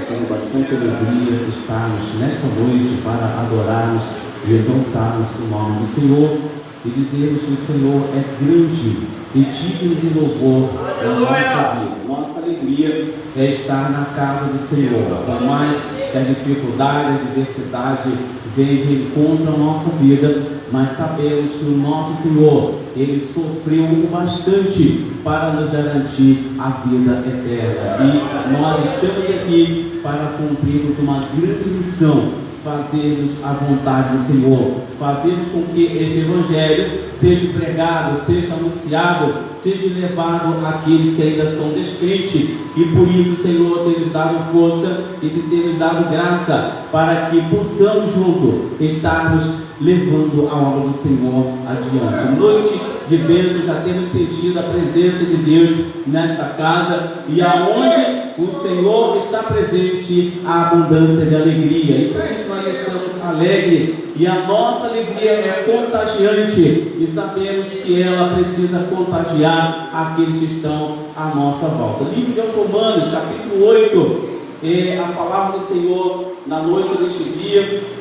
tenho bastante alegria de estarmos nesta noite para adorarmos e exaltarmos o nome do Senhor e dizermos que o Senhor é grande e digno de louvor na nossa vida. Nossa alegria é estar na casa do Senhor, por mais que a dificuldade, a adversidade venha de encontro à nossa vida, mas sabemos que o nosso Senhor, Ele sofreu bastante para nos garantir a vida eterna. E nós estamos aqui para cumprirmos uma grande missão, fazermos a vontade do Senhor, fazermos com que este Evangelho seja pregado, seja anunciado, seja levado àqueles que ainda são descrentes. E por isso o Senhor tem nos dado força e tem nos dado graça para que possamos juntos estarmos levando a obra do Senhor adiante. Noite de bênção, já temos sentido a presença de Deus nesta casa, e aonde o Senhor está presente, há abundância de alegria, e por isso nós estamos alegres, e a nossa alegria é contagiante, e sabemos que ela precisa contagiar aqueles que estão à nossa volta. Livro de Romanos, capítulo 8, a palavra do Senhor na noite deste dia.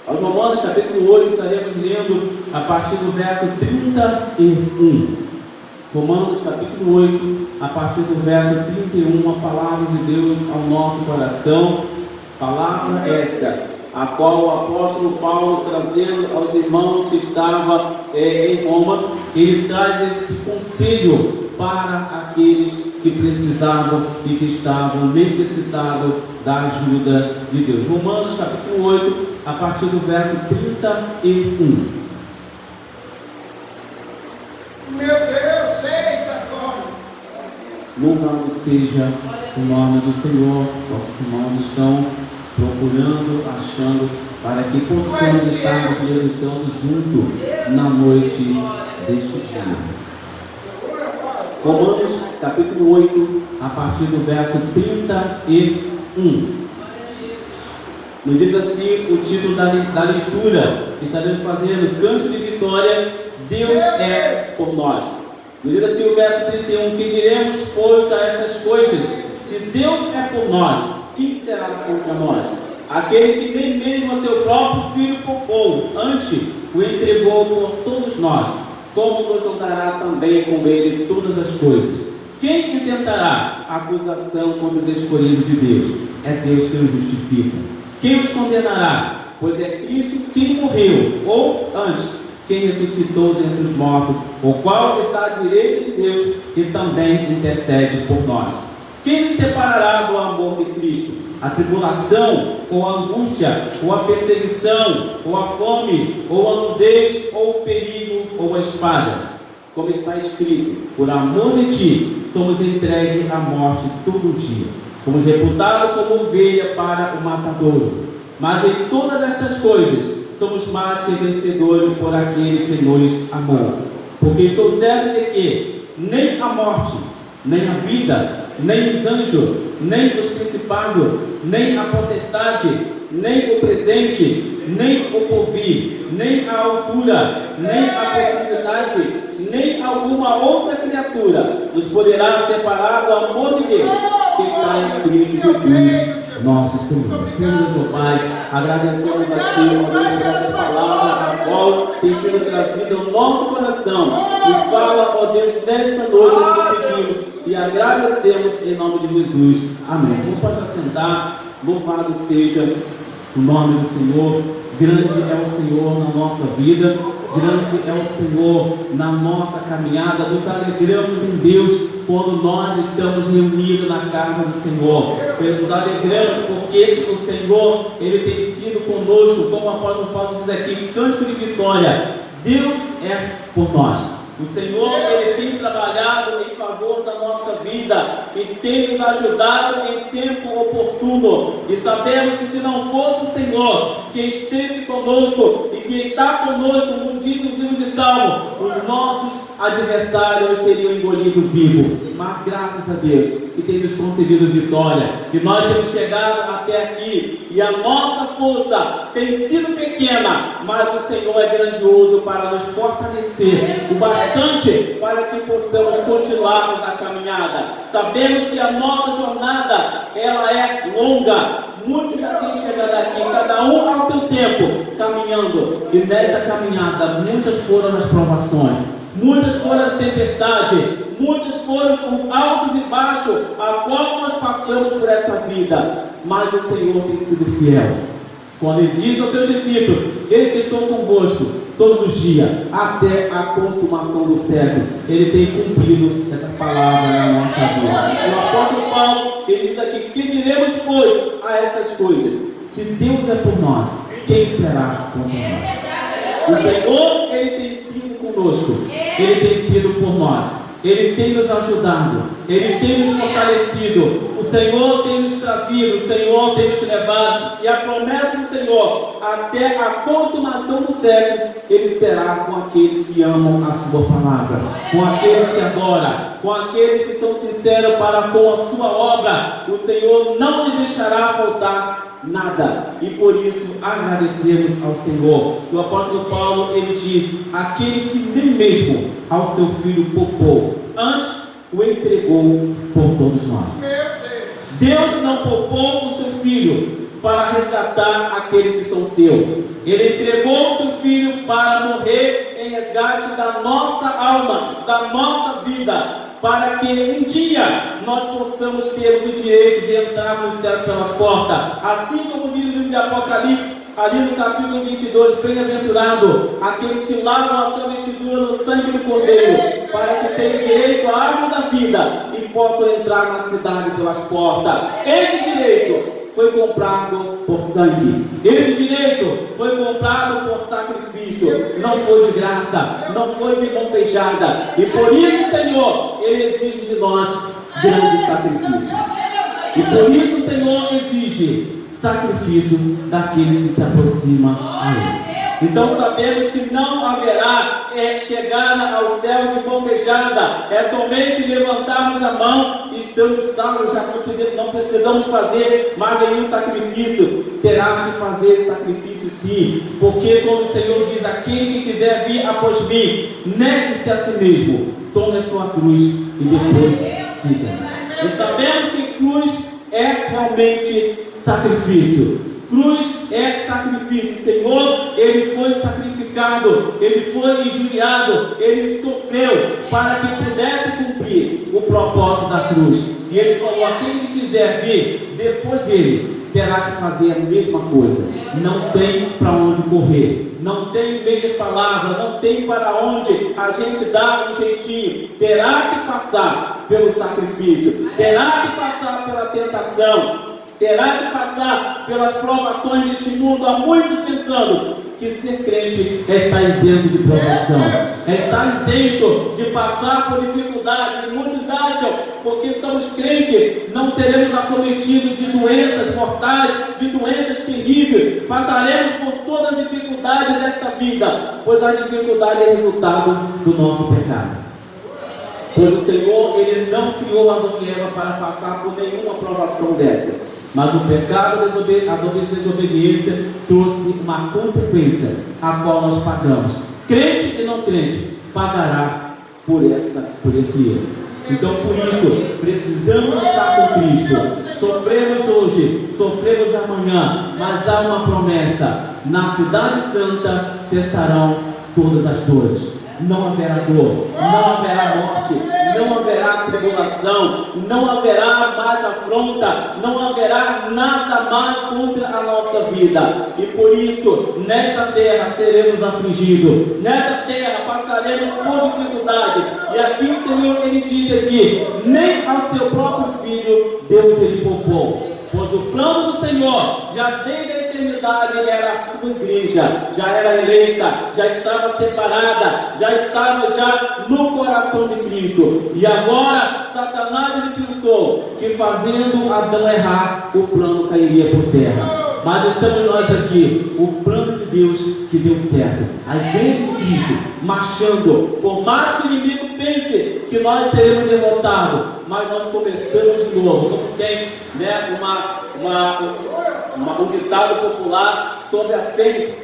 Aos Romanos, capítulo 8, estaremos lendo a partir do verso 31. Romanos, capítulo 8, a partir do verso 31, a palavra de Deus ao nosso coração. Palavra esta, a qual o apóstolo Paulo, trazendo aos irmãos que estavam em Roma, ele traz esse conselho para aqueles que precisavam e que estavam necessitados da ajuda de Deus. Romanos, capítulo 8, a partir do verso 31. Meu Deus, eita glória! Louvado seja o nome do Senhor. Nossos irmãos estão procurando, achando, para que possamos estarmos meditando juntos na noite deste dia. Romanos, capítulo 8, a partir do verso 31. Nos diz assim o título da leitura que estaremos fazendo: Canto de Vitória, Deus é por nós. Nos diz assim o verso 31: Que diremos, pois, a essas coisas? Se Deus é por nós, quem será contra nós? Aquele que nem mesmo a seu próprio Filho poupou, antes o entregou por todos nós, como nos dará também com ele todas as coisas? Quem intentará acusação contra os escolhidos de Deus? É Deus que os justifica. Quem os condenará? Pois é Cristo quem morreu, ou antes, quem ressuscitou dentre os mortos, o qual está à direita de Deus e também intercede por nós. Quem nos separará do amor de Cristo? A tribulação, ou a angústia, ou a perseguição, ou a fome, ou a nudez, ou o perigo, ou a espada? Como está escrito: por amor de ti, somos entregues à morte todo dia. Fomos reputados como ovelha para o matadouro. Mas em todas estas coisas, somos mais que vencedores por aquele que nos amou. Porque estou certo de que nem a morte, nem a vida, nem os anjos, nem os principados, nem a potestade, nem o presente, nem o porvir, nem a altura, nem a profundidade, nem alguma outra criatura nos poderá separar do amor de Deus que está em Cristo Jesus, nosso Senhor. Senhor, meu Pai, agradecemos a Ti, por essa palavra, a qual tem sido trazida ao nosso coração, e fala, ó Deus, nesta noite que pedimos e agradecemos em nome de Jesus. Amém. Vamos passar a sentar. Louvado seja o nome do Senhor. Grande é o Senhor na nossa vida, grande é o Senhor na nossa caminhada. Nos alegramos em Deus quando nós estamos reunidos na casa do Senhor. Nos alegramos porque o Senhor, Ele tem sido conosco, como o apóstolo Paulo diz aqui, cântico de vitória. Deus é por nós. O Senhor, Ele tem trabalhado em favor da nossa vida e tem nos ajudado em tempo oportuno. E sabemos que se não fosse o Senhor que esteve conosco e que está conosco, como diz o livro de Salmo, os nossos adversários teriam engolido vivo. Mas graças a Deus que tem nos concedido vitória, que nós temos chegado até aqui, e a nossa força tem sido pequena, mas o Senhor é grandioso para nos fortalecer o bastante para que possamos continuar na caminhada. Sabemos que a nossa jornada, ela é longa. Muitos já têm chegado aqui, cada um ao seu tempo, caminhando. E nessa caminhada, muitas foram as provações, muitas foram as tempestades, muitos foram os altos e baixos, a qual nós passamos por esta vida. Mas o Senhor tem sido fiel. Quando Ele diz ao seu discípulo: eis que estou convosco todos os dias, até a consumação do século. Ele tem cumprido essa palavra na nossa vida. O apóstolo Paulo, ele diz aqui: que diremos, pois, a estas coisas? Se Deus é por nós, quem será contra nós? O Senhor, Ele tem sido conosco, Ele tem sido por nós. Ele tem nos ajudado, Ele tem nos fortalecido, o Senhor tem nos trazido, o Senhor tem nos levado, e a promessa do Senhor, até a consumação do século, Ele será com aqueles que amam a sua palavra, com aqueles que adoram, com aqueles que são sinceros para com a sua obra. O Senhor não lhe deixará faltar nada, e por isso agradecemos ao Senhor. O apóstolo Paulo, ele diz: aquele que nem mesmo ao seu filho poupou, antes o entregou por todos nós. Deus não poupou o seu filho para resgatar aqueles que são seus. Ele entregou o seu filho para morrer em resgate da nossa alma, da nossa vida, para que um dia nós possamos ter o direito de entrar nos céus pelas portas. Assim como diz o livro de Apocalipse, ali no capítulo 22, bem-aventurado aqueles que lavam a sua vestidura no sangue do Cordeiro, para que tenham direito à árvore da vida e possam entrar na cidade pelas portas. Esse direito foi comprado por sangue. Esse direito foi comprado por sacrifício. Não foi de graça, não foi de mão beijada. E por isso, Senhor, Ele exige de nós grande sacrifício. E por isso o Senhor exige sacrifício daqueles que se aproximam a Ele. Então sabemos que não haverá chegada ao céu de mão beijada. É somente levantarmos a mão e estamos salvos. Já não precisamos fazer mais nenhum sacrifício. Terá que fazer sacrifício sim. Porque como o Senhor diz: aquele que quiser vir após mim, negue-se a si mesmo, tome a sua cruz e depois siga. E sabemos que cruz é realmente sacrifício. Cruz é sacrifício. O Senhor, Ele foi sacrificado, Ele foi injuriado, Ele sofreu para que pudesse cumprir o propósito da cruz. E Ele falou: aquele que quiser vir depois dele, terá que fazer a mesma coisa. Não tem para onde correr, não tem meias palavras, não tem para onde a gente dar um jeitinho. Terá que passar pelo sacrifício, terá que passar pela tentação, terá que passar pelas provações deste mundo. Há muitos pensando que ser crente está isento de provação, está isento de passar por dificuldade. Muitos acham, porque somos crentes, não seremos acometidos de doenças mortais, de doenças terríveis, passaremos por todas as dificuldades desta vida, pois a dificuldade é resultado do nosso pecado. Pois o Senhor, Ele não criou Adão e Eva para passar por nenhuma provação dessa. Mas o pecado, a desobediência, trouxe uma consequência, a qual nós pagamos. Crente e não crente pagará por esse erro. Então, por isso, precisamos estar com Cristo. Sofremos hoje, sofremos amanhã, mas há uma promessa: na cidade santa cessarão todas as dores. Não haverá dor, não haverá morte, não haverá tribulação, não haverá mais afronta, não haverá nada mais contra a nossa vida. E por isso, nesta terra seremos afligidos, nesta terra passaremos por dificuldade. E aqui o Senhor, Ele diz aqui: nem ao seu próprio Filho Deus Ele poupou. Pois o plano do Senhor, já desde a eternidade, era a sua igreja, já era eleita, já estava separada, já estava no coração de Cristo. E agora, Satanás, ele pensou que fazendo Adão errar, o plano cairia por terra. Mas estamos nós aqui, o plano de Deus que deu certo. A igreja de Cristo marchando, por mais que o inimigo pense que nós seremos derrotados, mas nós começamos de novo. Como tem um ditado popular sobre a fênix,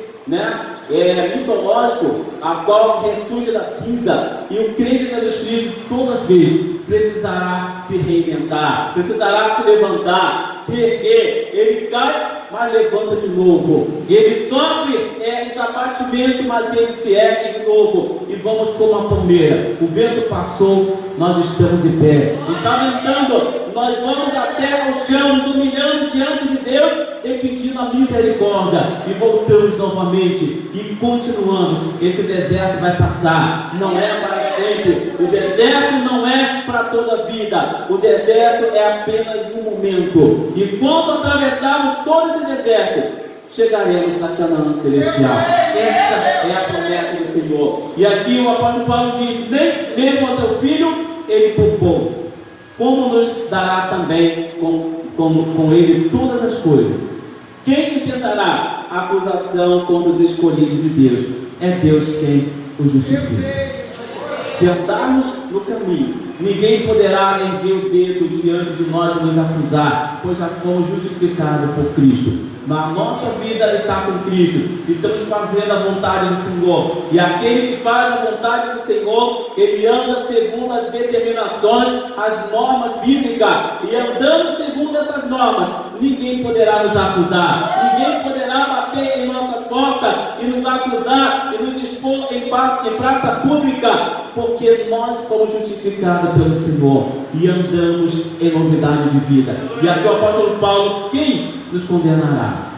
mitológico, a qual ressurge da cinza. E o crente de Jesus Cristo, todas as vezes, precisará se reinventar, precisará se levantar, se erguer, ele cai, mas levanta de novo. Ele sofre os abatimentos, mas ele se ergue de novo. E vamos como a palmeira. O vento passou, nós estamos de pé. Está ventando, nós vamos até ao chão, nos humilhando diante de Deus e pedindo a misericórdia. E voltamos novamente e continuamos. Esse deserto vai passar, não é para sempre. O deserto não é para toda a vida. O deserto é apenas um momento. E quando atravessarmos todo esse deserto, chegaremos na Canaã celestial. Essa é a promessa do Senhor. E aqui o apóstolo Paulo diz: nem mesmo ao seu filho ele poupou, como nos dará também com ele todas as coisas. Quem intentará acusação contra os escolhidos de Deus? É Deus quem os justifica. Se andarmos no caminho, ninguém poderá erguer o dedo diante de nós e nos acusar, pois já fomos justificados por Cristo. Na nossa vida está com Cristo, estamos fazendo a vontade do Senhor, e aquele que faz a vontade do Senhor, ele anda segundo as determinações, as normas bíblicas, e andando segundo essas normas, ninguém poderá nos acusar, ninguém poderá bater em nossa porta e nos acusar e nos expor em praça pública, porque nós fomos justificados pelo Senhor e andamos em novidade de vida. E aqui o apóstolo Paulo: quem nos condenará?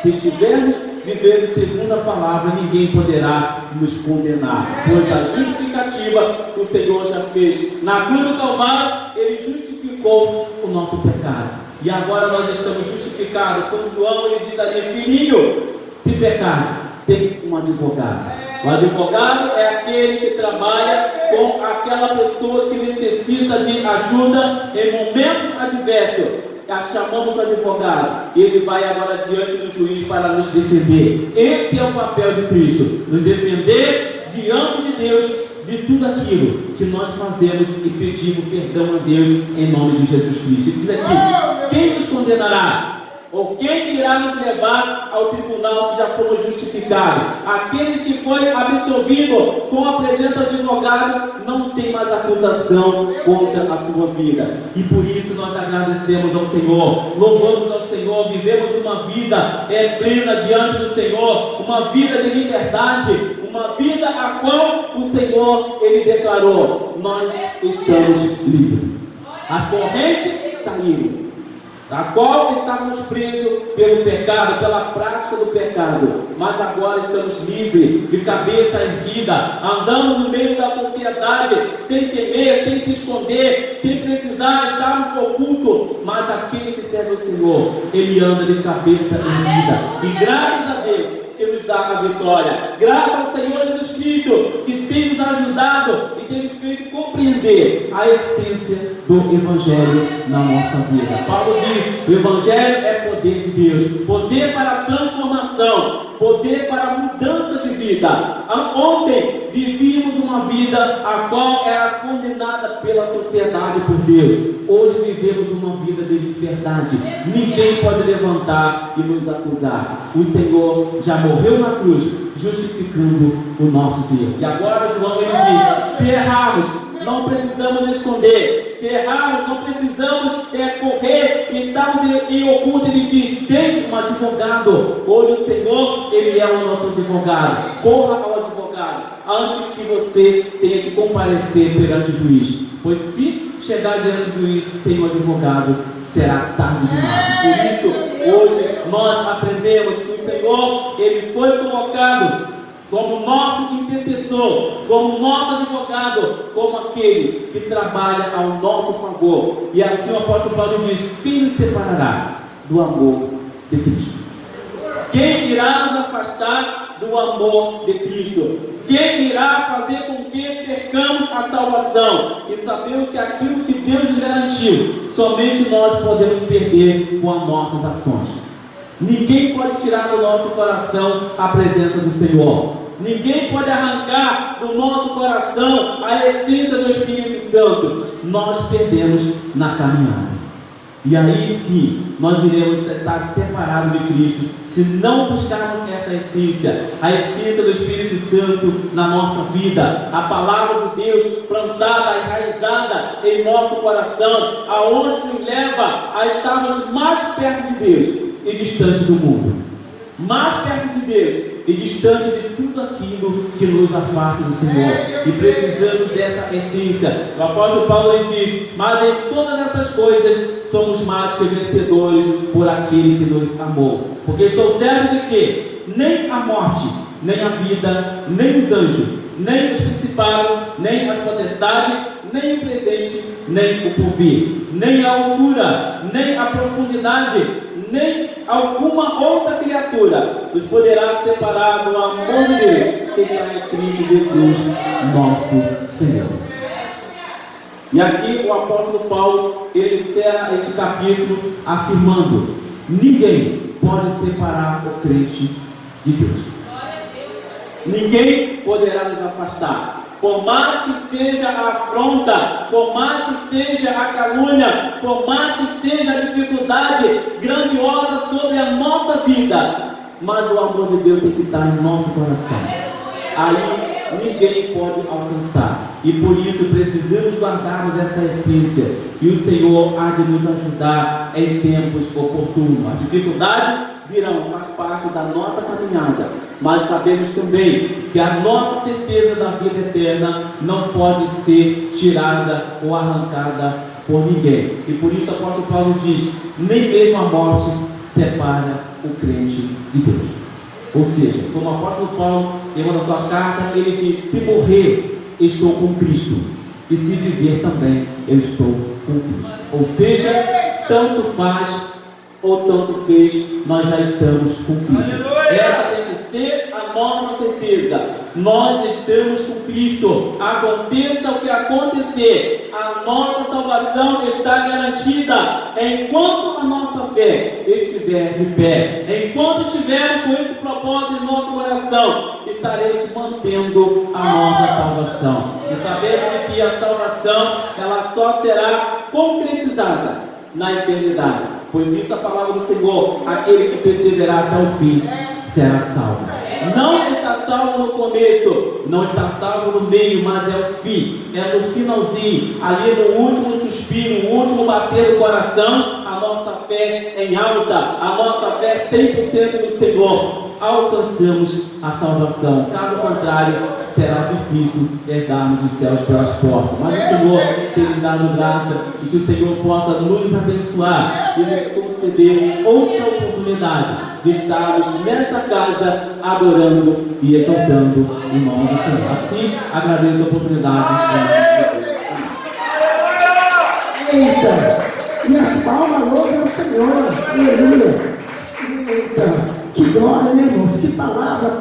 Se estivermos vivendo segundo a palavra, ninguém poderá nos condenar, pois a justificativa que o Senhor já fez na cruz do Calvário, ele justificou o nosso pecado. E agora nós estamos justificados. Como João, ele diz ali: filhinho, se pecares, tens um advogado. O advogado é aquele que trabalha com aquela pessoa que necessita de ajuda em momentos adversos. A chamamos o advogado, ele vai agora diante do juiz para nos defender. Esse é o papel de Cristo: nos defender diante de Deus de tudo aquilo que nós fazemos e pedimos perdão a Deus em nome de Jesus Cristo. Diz aqui: quem nos condenará? Ou quem irá nos levar ao tribunal se já fomos justificados? Aqueles que foi absolvido com a presença do advogado não tem mais acusação contra a sua vida. E por isso nós agradecemos ao Senhor, louvamos ao Senhor, vivemos uma vida plena diante do Senhor, uma vida de liberdade, uma vida a qual o Senhor, ele declarou: nós estamos livres. As correntes caíram, a qual estávamos presos pelo pecado, pela prática do pecado, mas agora estamos livres, de cabeça erguida, andando no meio da sociedade, sem temer, sem se esconder, sem precisar estarmos ocultos. Mas aquele que serve o Senhor, ele anda de cabeça erguida, e graças a Deus que nos dá a vitória. Graças ao Senhor Jesus Cristo, que tem nos ajudado e tem nos feito compreender a essência do Evangelho na nossa vida. Paulo diz: o Evangelho é poder de Deus, poder para a transformação, poder para a mudança de vida. Ontem vivíamos uma vida a qual era condenada pela sociedade por Deus. Hoje vivemos uma vida de liberdade. Ninguém pode levantar e nos acusar. O Senhor já morreu na cruz, justificando o nosso erro. E agora João, ele diz: se errarmos, não precisamos esconder. Se errarmos, não precisamos correr e estarmos em oculto. Ele diz: tens um advogado. Hoje o Senhor, ele é o nosso advogado. Corra ao advogado antes que você tenha que comparecer perante o juiz, pois se chegar diante do juiz sem o advogado, será tarde demais. Por isso, hoje nós aprendemos que o Senhor, ele foi colocado como nosso intercessor, como nosso advogado, como aquele que trabalha ao nosso favor. E assim o apóstolo Paulo diz: quem nos separará do amor de Cristo? Quem irá nos afastar do amor de Cristo? Quem irá fazer com que percamos a salvação? E sabemos que aquilo que Deus nos garantiu, somente nós podemos perder com as nossas ações. Ninguém pode tirar do nosso coração a presença do Senhor. Ninguém pode arrancar do nosso coração a essência do Espírito Santo. Nós perdemos na caminhada. E aí sim, nós iremos estar separados de Cristo, se não buscarmos essa essência, a essência do Espírito Santo na nossa vida, a palavra de Deus plantada, enraizada em nosso coração, aonde nos leva a estarmos mais perto de Deus e distante do mundo, mais perto de Deus e distante de tudo aquilo que nos afasta do Senhor, e precisamos dessa essência. O apóstolo Paulo ele diz: mas em todas essas coisas somos mais que vencedores por aquele que nos amou, porque estou certo de que nem a morte, nem a vida, nem os anjos, nem os principados, nem as potestades, nem o presente, nem o porvir, nem a altura, nem a profundidade, nem alguma outra criatura nos poderá separar do amor de Deus que está em Cristo Jesus, nosso Senhor. E aqui o apóstolo Paulo, ele encerra este capítulo afirmando: ninguém pode separar o crente de Deus. Ninguém poderá nos afastar. Por mais que seja a afronta, por mais que seja a calúnia, por mais que seja a dificuldade grandiosa sobre a nossa vida, mas o amor de Deus tem que estar em nosso coração. Aí ninguém pode alcançar. E por isso precisamos guardarmos essa essência. E o Senhor há de nos ajudar em tempos oportunos. As dificuldades virão, faz parte da nossa caminhada. Mas sabemos também que a nossa certeza da vida eterna não pode ser tirada ou arrancada por ninguém. E por isso o apóstolo Paulo diz: nem mesmo a morte separa o crente de Deus. Ou seja, como o apóstolo Paulo, em uma das suas cartas, ele diz: se morrer, estou com Cristo, e se viver também, eu estou com Cristo. Ou seja, tanto faz ou tanto fez, nós já estamos com Cristo. Essa tem que ser a nossa certeza. Nós estamos com Cristo. Aconteça o que acontecer, a nossa salvação está garantida enquanto a nossa fé estiver de pé. Enquanto estivermos com esse propósito em nosso coração, estaremos mantendo a nossa salvação. E sabemos que a salvação ela só será concretizada na eternidade. Pois isso a palavra do Senhor: aquele que perseverar até o fim será salvo. Não está salvo no começo, não está salvo no meio, mas é o fim, é no finalzinho, ali no último suspiro, o último bater do coração, a nossa fé em alta, a nossa fé 100% no Senhor, alcançamos a salvação. Caso contrário, será difícil herdarmos os céus pelas portas. Mas o Senhor tem nos dado graça, e que o Senhor possa nos abençoar e nos conceder outra oportunidade de estarmos nesta casa adorando e exaltando o nome do Senhor. Assim, agradeço a oportunidade. Eita! E as palmas louvam ao Senhor. Aleluia! Eita! Que glória, né, irmãos? Que palavra!